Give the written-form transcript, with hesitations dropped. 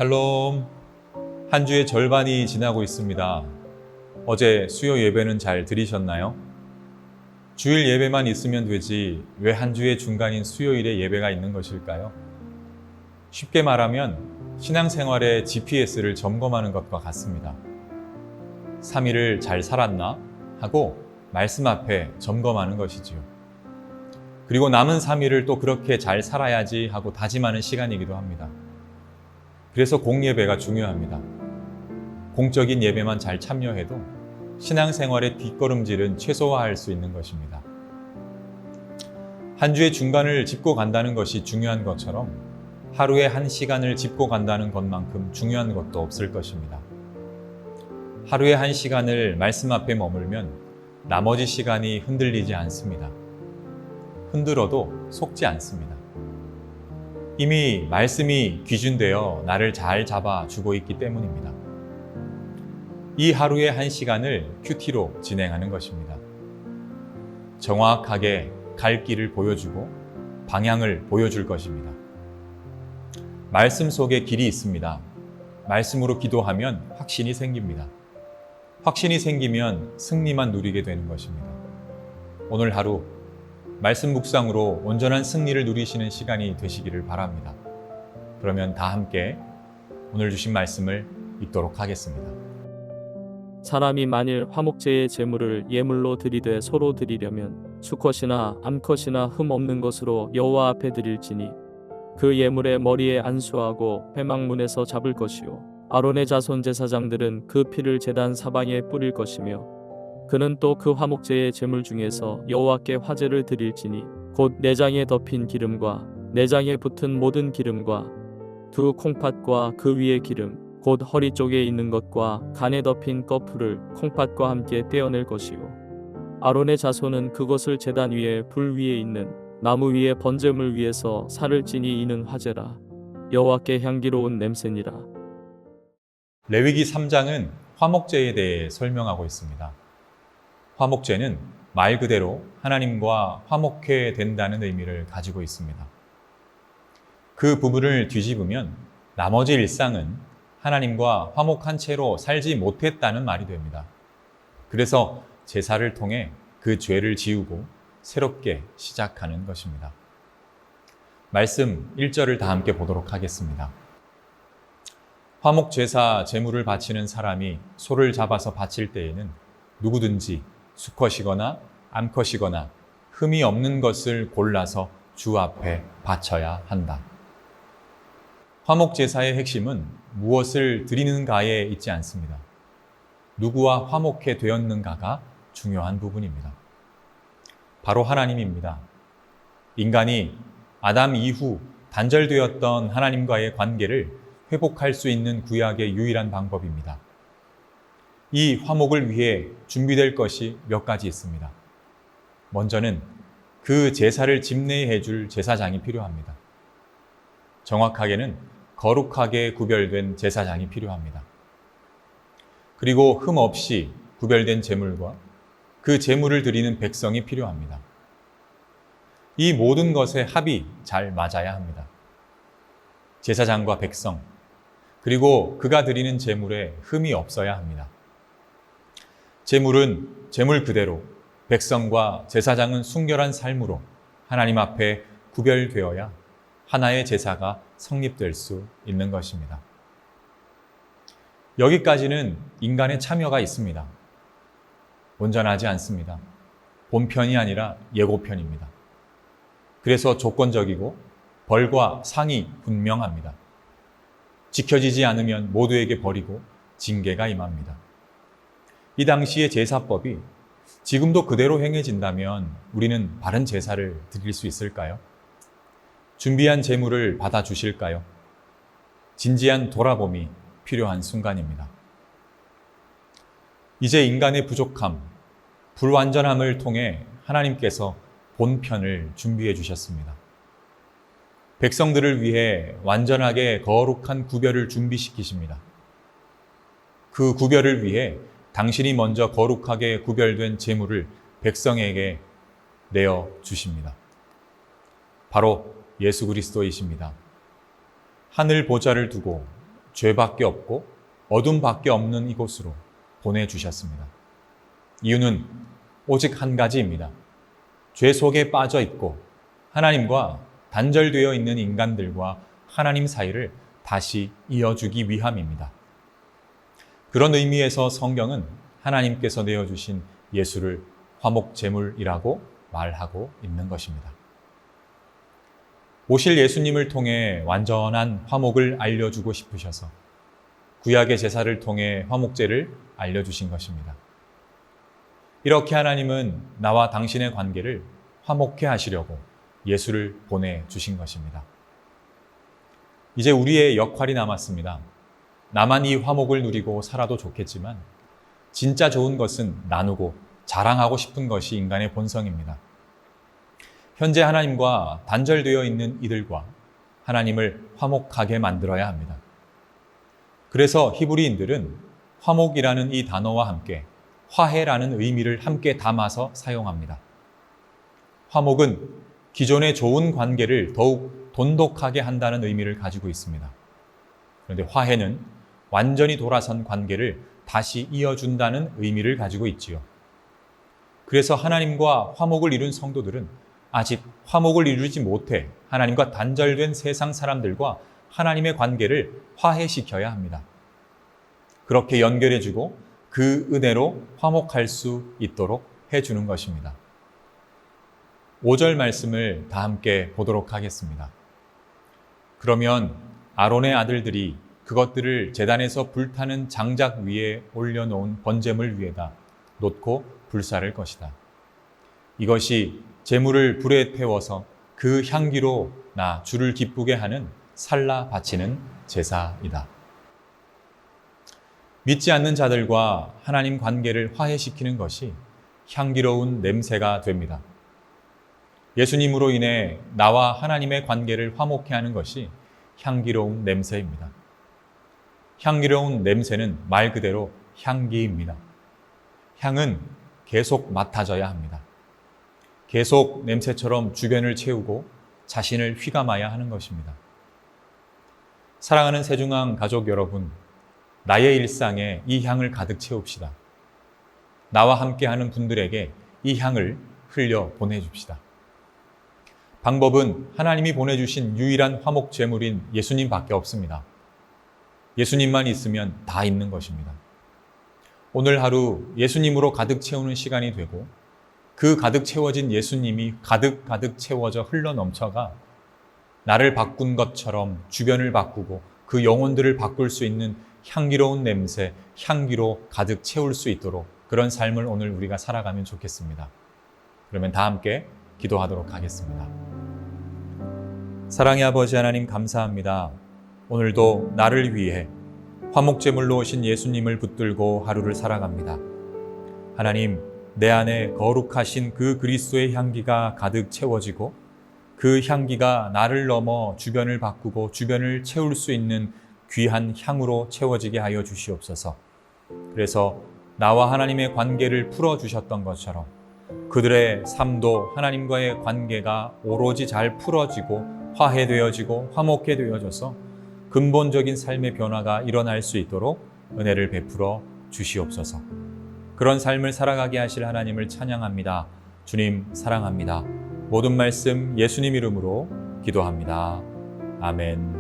샬롬. 한 주의 절반이 지나고 있습니다. 어제 수요 예배는 잘 드리셨나요? 주일 예배만 있으면 되지 왜 한 주의 중간인 수요일에 예배가 있는 것일까요? 쉽게 말하면 신앙생활의 GPS를 점검하는 것과 같습니다. 3일을 잘 살았나 하고 말씀 앞에 점검하는 것이지요. 그리고 남은 3일을 또 그렇게 잘 살아야지 하고 다짐하는 시간이기도 합니다. 그래서 공예배가 중요합니다. 공적인 예배만 잘 참여해도 신앙생활의 뒷걸음질은 최소화할 수 있는 것입니다. 한 주의 중간을 짚고 간다는 것이 중요한 것처럼 하루에 한 시간을 짚고 간다는 것만큼 중요한 것도 없을 것입니다. 하루에 한 시간을 말씀 앞에 머물면 나머지 시간이 흔들리지 않습니다. 흔들어도 속지 않습니다. 이미 말씀이 귀준되어 나를 잘 잡아주고 있기 때문입니다. 이 하루의 한 시간을 큐티로 진행하는 것입니다. 정확하게 갈 길을 보여주고 방향을 보여줄 것입니다. 말씀 속에 길이 있습니다. 말씀으로 기도하면 확신이 생깁니다. 확신이 생기면 승리만 누리게 되는 것입니다. 오늘 하루 말씀 묵상으로 온전한 승리를 누리시는 시간이 되시기를 바랍니다. 그러면 다 함께 오늘 주신 말씀을 읽도록 하겠습니다. 사람이 만일 화목제의 제물을 예물로 드리되 소로 드리려면 수컷이나 암컷이나 흠 없는 것으로 여호와 앞에 드릴지니 그 예물의 머리에 안수하고 회막문에서 잡을 것이요 아론의 자손 제사장들은 그 피를 제단 사방에 뿌릴 것이며 그는 또 그 화목제의 제물 중에서 여호와께 화제를 드릴지니 곧 내장에 덮인 기름과 내장에 붙은 모든 기름과 두 콩팥과 그 위의 기름 곧 허리 쪽에 있는 것과 간에 덮인 꺼풀을 콩팥과 함께 떼어낼 것이요 아론의 자손은 그것을 제단 위에 불 위에 있는 나무 위에 번제물 위에서 살을 찌니 이는 화제라 여호와께 향기로운 냄새니라. 레위기 3장은 화목제에 대해 설명하고 있습니다. 화목제는 말 그대로 하나님과 화목해 된다는 의미를 가지고 있습니다. 그 부분을 뒤집으면 나머지 일상은 하나님과 화목한 채로 살지 못했다는 말이 됩니다. 그래서 제사를 통해 그 죄를 지우고 새롭게 시작하는 것입니다. 말씀 1절을 다 함께 보도록 하겠습니다. 화목제사 제물을 바치는 사람이 소를 잡아서 바칠 때에는 누구든지 수컷이거나 암컷이거나 흠이 없는 것을 골라서 주 앞에 바쳐야 한다. 화목제사의 핵심은 무엇을 드리는가에 있지 않습니다. 누구와 화목해 되었는가가 중요한 부분입니다. 바로 하나님입니다. 인간이 아담 이후 단절되었던 하나님과의 관계를 회복할 수 있는 구약의 유일한 방법입니다. 이 화목을 위해 준비될 것이 몇 가지 있습니다. 먼저는 그 제사를 집례해 줄 제사장이 필요합니다. 정확하게는 거룩하게 구별된 제사장이 필요합니다. 그리고 흠 없이 구별된 제물과 그 제물을 드리는 백성이 필요합니다. 이 모든 것의 합이 잘 맞아야 합니다. 제사장과 백성, 그리고 그가 드리는 제물에 흠이 없어야 합니다. 제물은 제물 그대로, 백성과 제사장은 순결한 삶으로 하나님 앞에 구별되어야 하나의 제사가 성립될 수 있는 것입니다. 여기까지는 인간의 참여가 있습니다. 온전하지 않습니다. 본편이 아니라 예고편입니다. 그래서 조건적이고 벌과 상이 분명합니다. 지켜지지 않으면 모두에게 벌이고 징계가 임합니다. 이 당시의 제사법이 지금도 그대로 행해진다면 우리는 바른 제사를 드릴 수 있을까요? 준비한 제물을 받아주실까요? 진지한 돌아봄이 필요한 순간입니다. 이제 인간의 부족함, 불완전함을 통해 하나님께서 본편을 준비해 주셨습니다. 백성들을 위해 완전하게 거룩한 구별을 준비시키십니다. 그 구별을 위해 당신이 먼저 거룩하게 구별된 제물을 백성에게 내어 주십니다. 바로 예수 그리스도이십니다. 하늘 보좌를 두고 죄밖에 없고 어둠밖에 없는 이곳으로 보내주셨습니다. 이유는 오직 한 가지입니다. 죄 속에 빠져 있고 하나님과 단절되어 있는 인간들과 하나님 사이를 다시 이어주기 위함입니다. 그런 의미에서 성경은 하나님께서 내어주신 예수를 화목제물이라고 말하고 있는 것입니다. 오실 예수님을 통해 완전한 화목을 알려주고 싶으셔서 구약의 제사를 통해 화목제를 알려주신 것입니다. 이렇게 하나님은 나와 당신의 관계를 화목케 하시려고 예수를 보내주신 것입니다. 이제 우리의 역할이 남았습니다. 나만 이 화목을 누리고 살아도 좋겠지만 진짜 좋은 것은 나누고 자랑하고 싶은 것이 인간의 본성입니다. 현재 하나님과 단절되어 있는 이들과 하나님을 화목하게 만들어야 합니다. 그래서 히브리인들은 화목이라는 이 단어와 함께 화해라는 의미를 함께 담아서 사용합니다. 화목은 기존의 좋은 관계를 더욱 돈독하게 한다는 의미를 가지고 있습니다. 그런데 화해는 완전히 돌아선 관계를 다시 이어준다는 의미를 가지고 있지요. 그래서 하나님과 화목을 이룬 성도들은 아직 화목을 이루지 못해 하나님과 단절된 세상 사람들과 하나님의 관계를 화해시켜야 합니다. 그렇게 연결해주고 그 은혜로 화목할 수 있도록 해주는 것입니다. 5절 말씀을 다 함께 보도록 하겠습니다. 그러면 아론의 아들들이 그것들을 제단에서 불타는 장작 위에 올려놓은 번제물 위에다 놓고 불사를 것이다. 이것이 제물을 불에 태워서 그 향기로 나 주를 기쁘게 하는 살라 바치는 제사이다. 믿지 않는 자들과 하나님 관계를 화해시키는 것이 향기로운 냄새가 됩니다. 예수님으로 인해 나와 하나님의 관계를 화목케 하는 것이 향기로운 냄새입니다. 향기로운 냄새는 말 그대로 향기입니다. 향은 계속 맡아져야 합니다. 계속 냄새처럼 주변을 채우고 자신을 휘감아야 하는 것입니다. 사랑하는 세중앙 가족 여러분, 나의 일상에 이 향을 가득 채웁시다. 나와 함께하는 분들에게 이 향을 흘려 보내줍시다. 방법은 하나님이 보내주신 유일한 화목 제물인 예수님밖에 없습니다. 예수님만 있으면 다 있는 것입니다. 오늘 하루 예수님으로 가득 채우는 시간이 되고 그 가득 채워진 예수님이 가득 채워져 흘러 넘쳐가 나를 바꾼 것처럼 주변을 바꾸고 그 영혼들을 바꿀 수 있는 향기로운 냄새, 향기로 가득 채울 수 있도록 그런 삶을 오늘 우리가 살아가면 좋겠습니다. 그러면 다 함께 기도하도록 하겠습니다. 사랑의 아버지 하나님 감사합니다. 오늘도 나를 위해 화목제물로 오신 예수님을 붙들고 하루를 살아갑니다. 하나님, 내 안에 거룩하신 그 그리스도의 향기가 가득 채워지고 그 향기가 나를 넘어 주변을 바꾸고 주변을 채울 수 있는 귀한 향으로 채워지게 하여 주시옵소서. 그래서 나와 하나님의 관계를 풀어주셨던 것처럼 그들의 삶도 하나님과의 관계가 오로지 잘 풀어지고 화해되어지고 화목해 되어져서 근본적인 삶의 변화가 일어날 수 있도록 은혜를 베풀어 주시옵소서. 그런 삶을 살아가게 하실 하나님을 찬양합니다. 주님 사랑합니다. 모든 말씀 예수님 이름으로 기도합니다. 아멘.